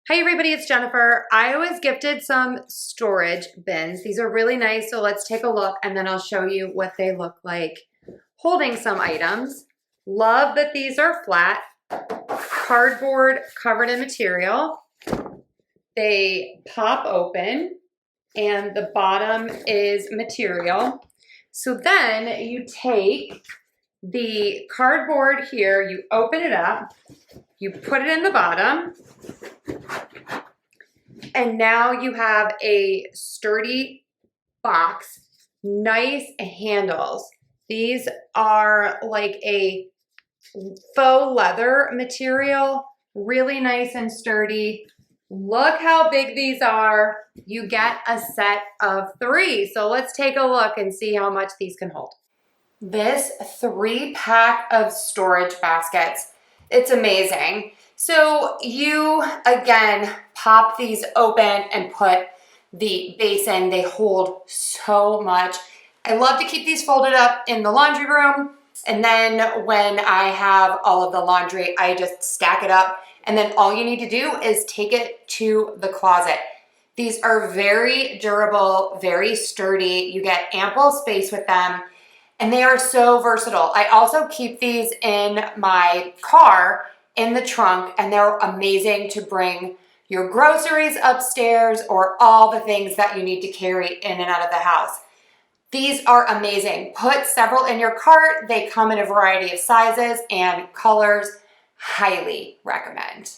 Hi everybody, it's Jennifer. I was gifted some storage bins. These are really nice, so let's take a look and then I'll show you what they look like holding some items. Love that these are flat, cardboard covered in material. They pop open and the bottom is material. So then you take the cardboard here, you open it up, you put it in the bottom, and now you have a sturdy box, nice handles. These are like a faux leather material, really nice and sturdy. Look how big these are. You get a set of 3. So let's take a look and see how much these can hold. This 3-pack of storage baskets, it's amazing. So you, again, pop these open and put the base in. They hold so much. I love to keep these folded up in the laundry room. And then when I have all of the laundry, I just stack it up. And then all you need to do is take it to the closet. These are very durable, very sturdy. You get ample space with them. And they are so versatile. I also keep these in my car in the trunk, and they're amazing to bring your groceries upstairs or all the things that you need to carry in and out of the house. These are amazing. Put several in your cart. They come in a variety of sizes and colors. Highly recommend.